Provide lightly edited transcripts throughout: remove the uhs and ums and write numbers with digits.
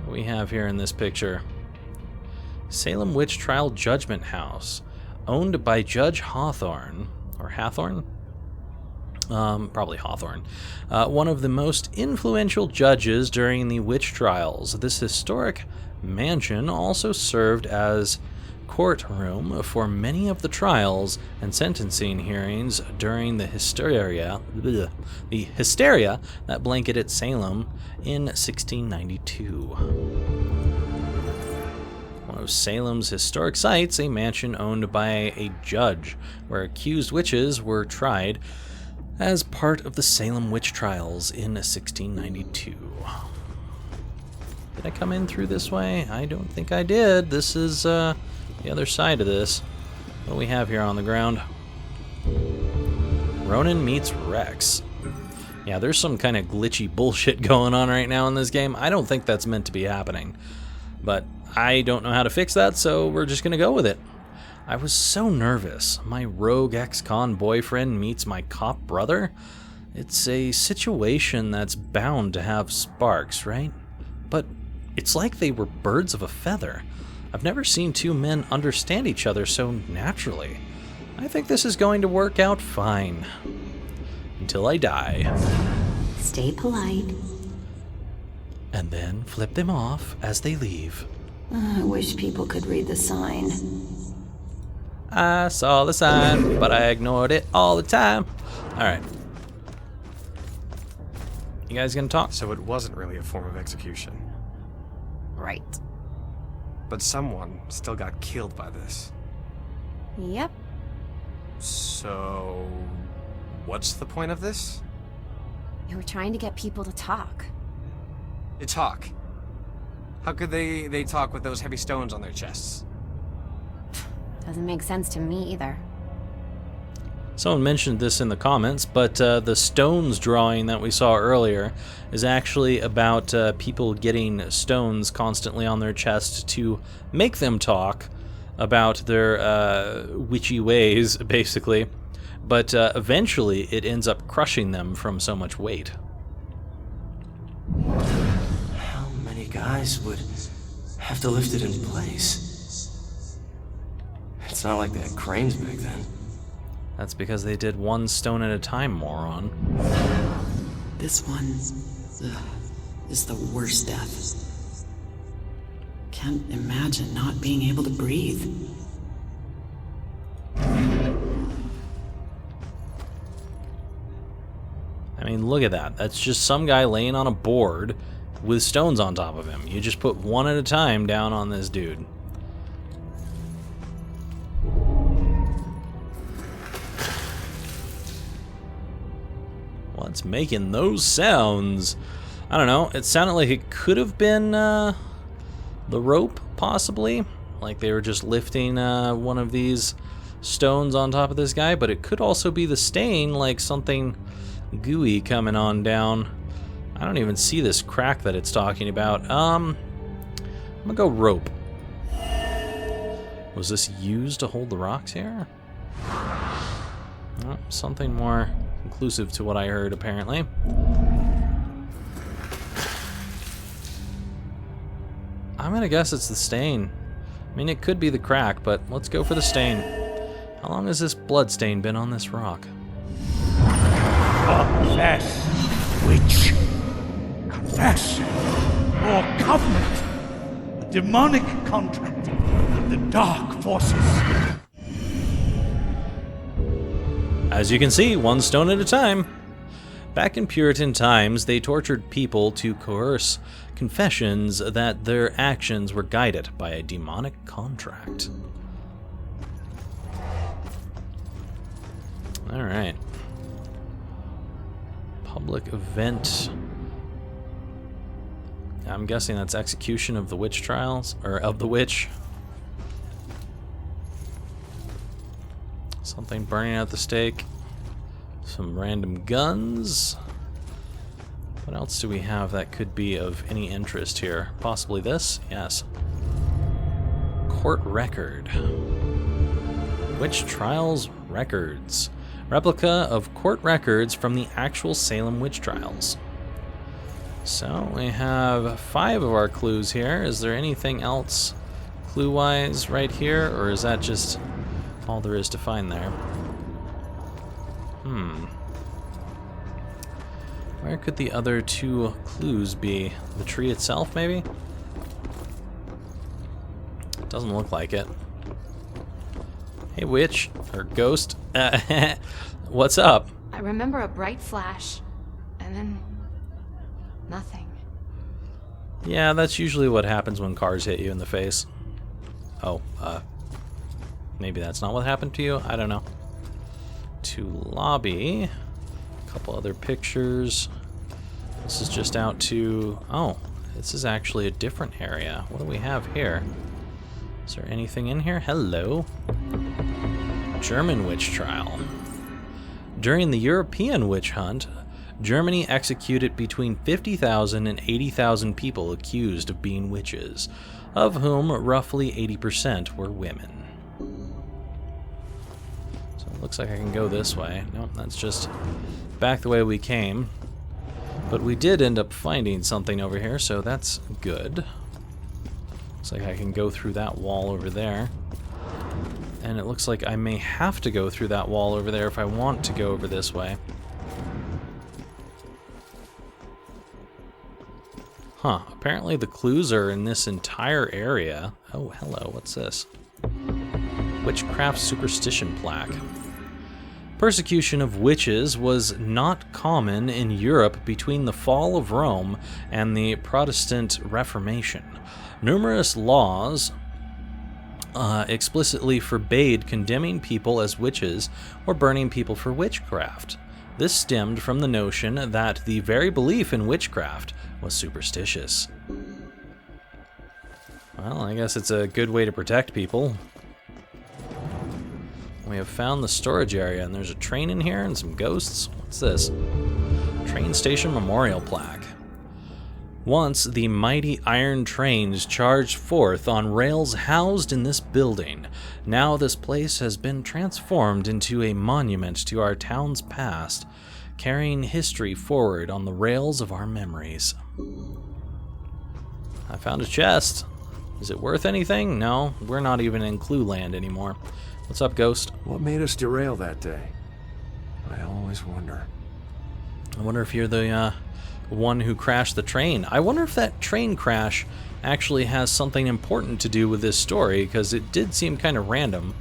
What we have here in this picture. Salem Witch Trial Judgment House, owned by Judge Hawthorne, or Hathorne? Probably Hawthorne. One of the most influential judges during the witch trials. This historic mansion also served as courtroom for many of the trials and sentencing hearings during the hysteria that blanketed Salem in 1692. One of Salem's historic sites, a mansion owned by a judge, where accused witches were tried as part of the Salem witch trials in 1692. Did I come in through this way? I don't think I did. This is the other side of this. What do we have here on the ground? Ronan meets Rex. Yeah, there's some kind of glitchy bullshit going on right now in this game. I don't think that's meant to be happening. But I don't know how to fix that, so we're just gonna go with it. I was so nervous. My rogue ex-con boyfriend meets my cop brother. It's a situation that's bound to have sparks, right? But it's like they were birds of a feather. I've never seen two men understand each other so naturally. I think this is going to work out fine. Until I die. Stay polite. And then flip them off as they leave. I wish people could read the sign. I saw the sign, but I ignored it all the time. Alright. You guys gonna talk? So it wasn't really a form of execution. Right. But someone still got killed by this. Yep. So... what's the point of this? We were trying to get people to talk. To talk? How could they talk with those heavy stones on their chests? Doesn't make sense to me either. Someone mentioned this in the comments, but the stones drawing that we saw earlier is actually about people getting stones constantly on their chest to make them talk about their witchy ways, basically. But eventually it ends up crushing them from so much weight. How many guys would have to lift it in place? It's not like they had cranes back then. That's because they did one stone at a time, moron. This one is the worst death. Can't imagine not being able to breathe. I mean, look at that. That's just some guy laying on a board with stones on top of him. You just put one at a time down on this dude. What's making those sounds? I don't know. It sounded like it could have been the rope, possibly. Like they were just lifting one of these stones on top of this guy. But it could also be the stain, like something gooey coming on down. I don't even see this crack that it's talking about. I'm gonna go rope. Was this used to hold the rocks here? Oh, something more conclusive to what I heard, apparently. I'm gonna guess it's the stain. I mean, it could be the crack, but let's go for the stain. How long has this blood stain been on this rock? Confess, witch. Confess. Your covenant. A demonic contract with the dark forces. As you can see, one stone at a time. Back in Puritan times, they tortured people to coerce confessions that their actions were guided by a demonic contract. All right. Public event. I'm guessing that's execution of the witch trials, or of the witch. Something burning at the stake. Some random guns. What else do we have that could be of any interest here? Possibly this? Yes. Court record. Witch trials records. Replica of court records from the actual Salem witch trials. So we have 5 of our clues here. Is there anything else clue-wise right here, or is that just all there is to find there? Where could the other 2 clues be? The tree itself, maybe? Doesn't look like it. Hey, witch, or ghost, what's up? I remember a bright flash, and then nothing. Yeah, that's usually what happens when cars hit you in the face. Oh, maybe that's not what happened to you? I don't know. To lobby. A couple other pictures. This is just out to... Oh, this is actually a different area. What do we have here? Is there anything in here? Hello. German witch trial. During the European witch hunt, Germany executed between 50,000 and 80,000 people accused of being witches, of whom roughly 80% were women. So it looks like I can go this way. Nope, that's just back the way we came. But we did end up finding something over here, so that's good. Looks like I can go through that wall over there. And it looks like I may have to go through that wall over there if I want to go over this way. Huh, apparently the clues are in this entire area. Oh, hello, what's this? Witchcraft superstition plaque. Persecution of witches was not common in Europe between the fall of Rome and the Protestant Reformation. Numerous laws explicitly forbade condemning people as witches or burning people for witchcraft. This stemmed from the notion that the very belief in witchcraft was superstitious. Well, I guess it's a good way to protect people. We have found the storage area, and there's a train in here and some ghosts. What's this? Train station memorial plaque. Once the mighty iron trains charged forth on rails housed in this building. Now this place has been transformed into a monument to our town's past, carrying history forward on the rails of our memories. I found a chest. Is it worth anything? No, we're not even in Clue Land anymore. What's up, Ghost? What made us derail that day? I always wonder. I wonder if you're the one who crashed the train. I wonder if that train crash actually has something important to do with this story, because it did seem kind of random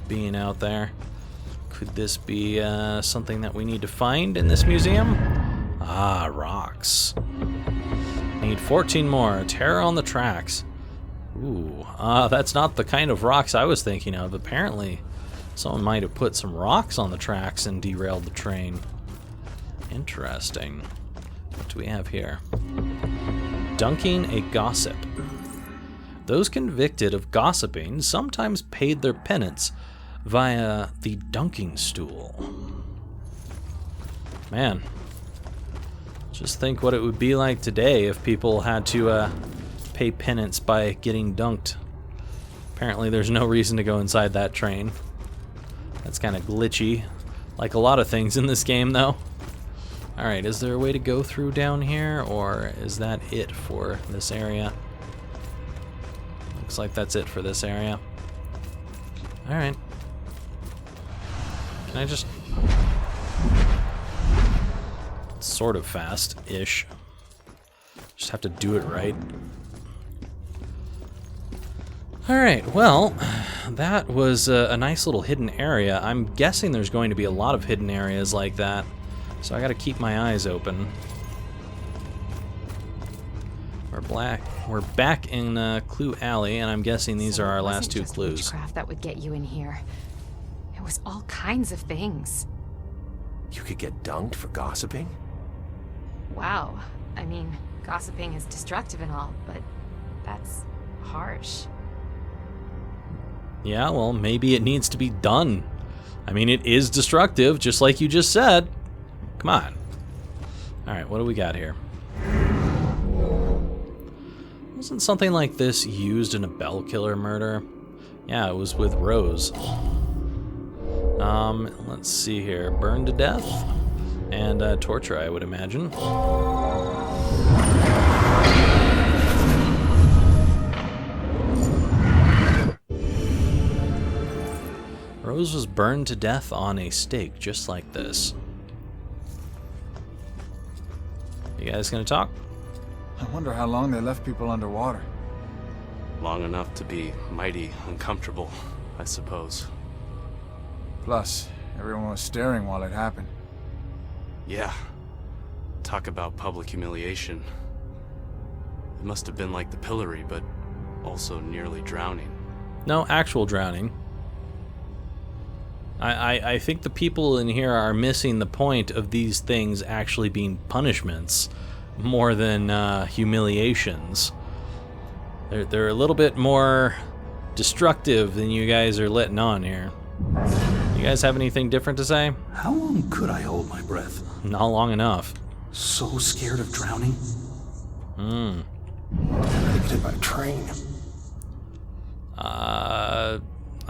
being out there. Could this be something that we need to find in this museum? Ah, rocks. Need 14 more. Terror on the tracks. Ooh, that's not the kind of rocks I was thinking of. Apparently, someone might have put some rocks on the tracks and derailed the train. Interesting. What do we have here? Dunking a gossip. Those convicted of gossiping sometimes paid their penance via the dunking stool. Man, just think what it would be like today if people had to pay penance by getting dunked. Apparently there's no reason to go inside that train. That's kind of glitchy, like a lot of things in this game though. Alright, is there a way to go through down here, or is that it for this area? Looks like that's it for this area. Alright. Can I just... It's sort of fast-ish. Just have to do it right. Alright, well, that was a nice little hidden area. I'm guessing there's going to be a lot of hidden areas like that, so I gotta keep my eyes open. We're back in Clue Alley, and I'm guessing these are our last 2 clues. Witchcraft that would get you in here. It was all kinds of things. You could get dunked for gossiping? Wow. I mean, gossiping is destructive and all, but that's harsh. Yeah, well, maybe it needs to be done. I mean, it is destructive, just like you just said. Come on. Alright, what do we got here? Wasn't something like this used in a Bell Killer murder? Yeah, it was with Rose. Let's see here. Burned to death? And torture, I would imagine. Rose was burned to death on a stake just like this. You guys gonna talk? I wonder how long they left people underwater. Long enough to be mighty uncomfortable, I suppose. Plus, everyone was staring while it happened. Yeah. Talk about public humiliation. It must have been like the pillory, but also nearly drowning. No, actual drowning. I think the people in here are missing the point of these things actually being punishments more than humiliations. They're a little bit more destructive than you guys are letting on here. You guys have anything different to say? How long could I hold my breath? Not long enough. So scared of drowning. I get hit by a train.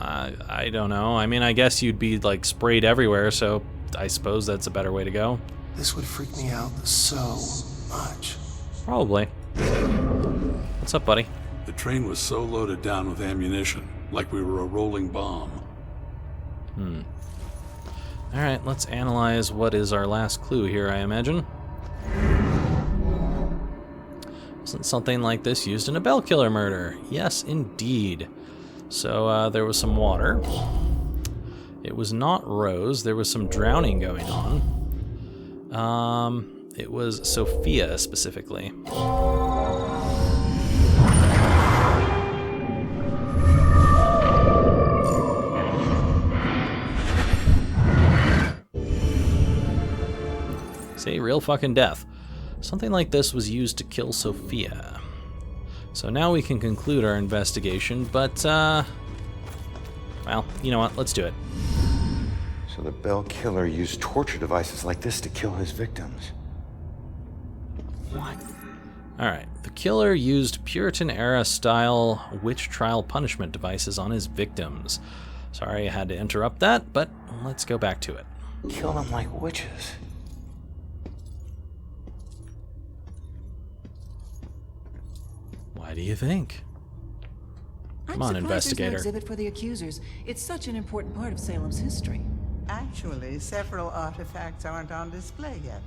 I don't know. I mean, I guess you'd be like sprayed everywhere, so I suppose that's a better way to go. This would freak me out so much. Probably. What's up, buddy? The train was so loaded down with ammunition, like we were a rolling bomb. Alright, let's analyze what is our last clue here, I imagine. Wasn't something like this used in a bell killer murder? Yes, indeed. So, there was some water. It was not Rose. There was some drowning going on. It was Sophia, specifically. See, real fucking death. Something like this was used to kill Sophia. So now we can conclude our investigation, but, well, you know what? Let's do it. So the Bell Killer used torture devices like this to kill his victims. What? Alright, the killer used Puritan-era style witch trial punishment devices on his victims. Sorry I had to interrupt that, but let's go back to it. Kill them like witches. Why do you think? Come on, investigator. There's no exhibit for the accusers. It's such an important part of Salem's history. Actually, several artifacts aren't on display yet.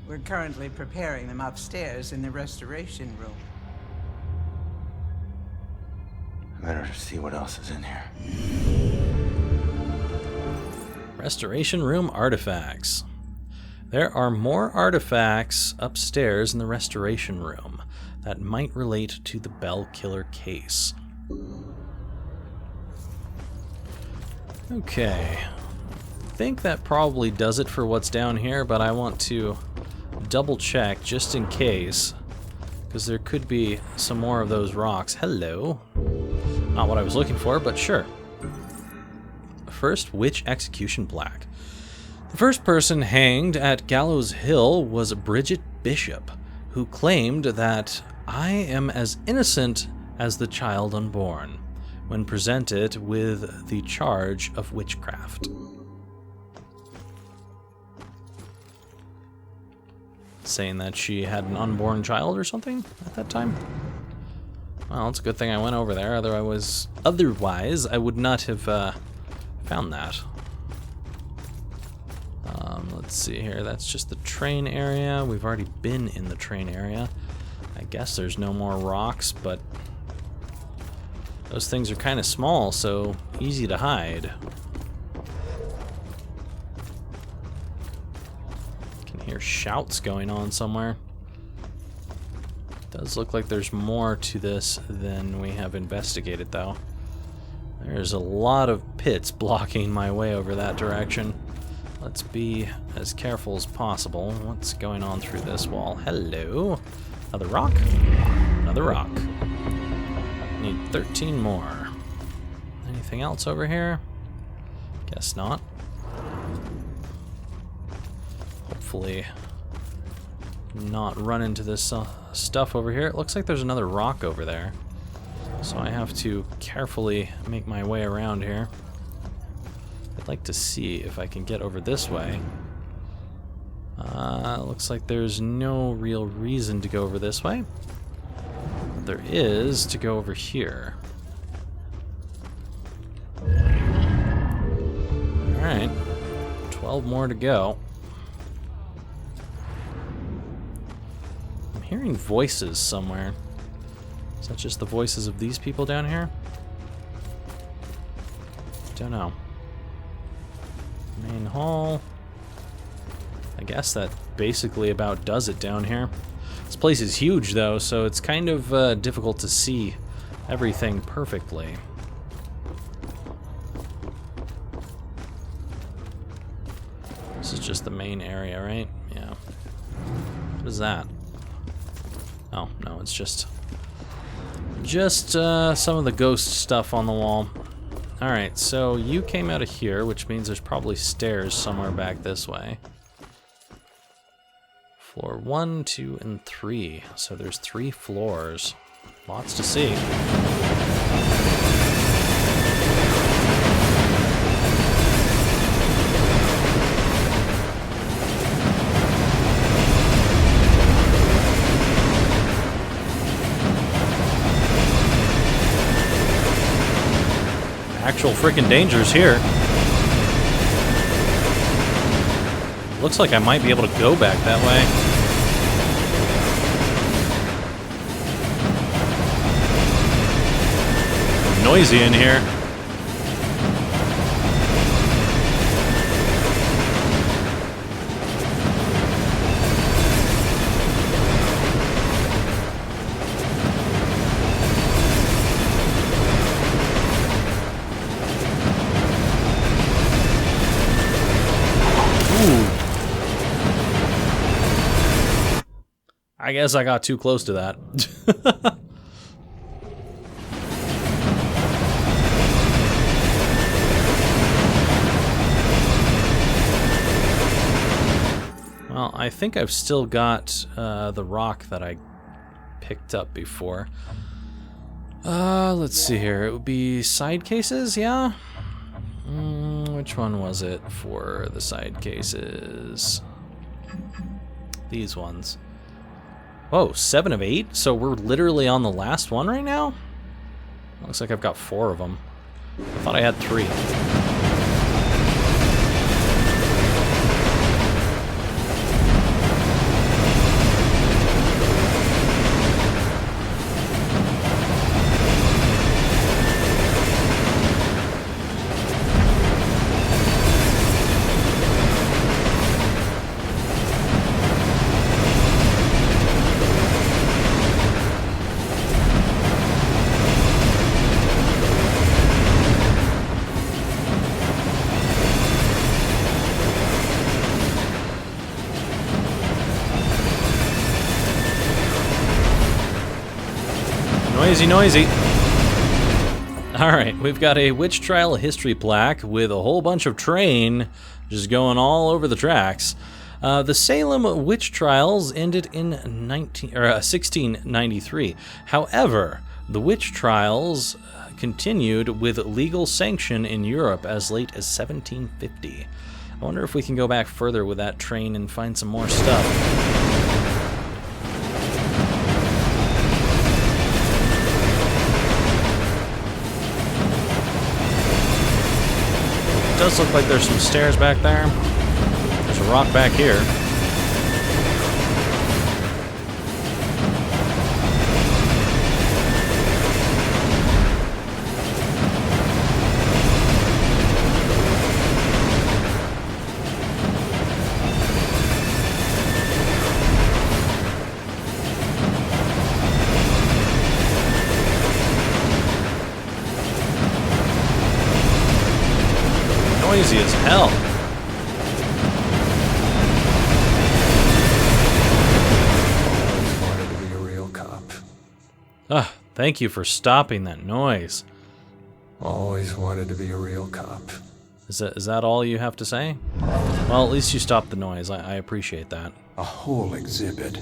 We're currently preparing them upstairs in the restoration room. I better see what else is in here. Restoration room artifacts. There are more artifacts upstairs in the restoration room that might relate to the Bell Killer case. Okay. I think that probably does it for what's down here, but I want to double check just in case, because there could be some more of those rocks. Hello. Not what I was looking for, but sure. First, witch execution plaque. The first person hanged at Gallows Hill was Bridget Bishop, who claimed that I am as innocent as the child unborn when presented with the charge of witchcraft. Saying that she had an unborn child or something at that time? Well, it's a good thing I went over there, otherwise I would not have found that. Let's see here, that's just the train area. We've already been in the train area. I guess there's no more rocks, but those things are kind of small, so easy to hide. Can hear shouts going on somewhere. Does look like there's more to this than we have investigated, though. There's a lot of pits blocking my way over that direction. Let's be as careful as possible. What's going on through this wall? Hello. Another rock? Another rock. Need 13 more. Anything else over here? Guess not. Hopefully not run into this stuff over here. It looks like there's another rock over there. So I have to carefully make my way around here. I'd like to see if I can get over this way. Looks like there's no real reason to go over this way. But there is to go over here. Alright. 12 more to go. I'm hearing voices somewhere. Is that just the voices of these people down here? Don't know. Main hall. I guess that basically about does it down here. This place is huge though, so it's kind of difficult to see everything perfectly. This is just the main area, right? Yeah. What is that? Oh, no, it's just some of the ghost stuff on the wall. Alright, so you came out of here, which means there's probably stairs somewhere back this way. Floor 1, 2, and 3. So there's 3 floors. Lots to see. Actual freaking dangers here. Looks like I might be able to go back that way. Noisy in here. I guess I got too close to that. Well, I think I've still got the rock that I picked up before. Let's see here. It would be side cases, yeah? Which one was it for the side cases? These ones. Whoa, 7 of 8? So we're literally on the last one right now? Looks like I've got 4 of them. I thought I had 3. Noisy, noisy. Alright, we've got a witch trial history plaque with a whole bunch of train just going all over the tracks. The Salem witch trials ended in 1693. However, the witch trials continued with legal sanction in Europe as late as 1750. I wonder if we can go back further with that train and find some more stuff. It does look like there's some stairs back there. There's a rock back here. Noisy as hell. Always wanted to be a real cop. Ah, thank you for stopping that noise. Always wanted to be a real cop. Is that all you have to say? Well, at least you stopped the noise. I appreciate that. A whole exhibit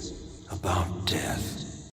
about death.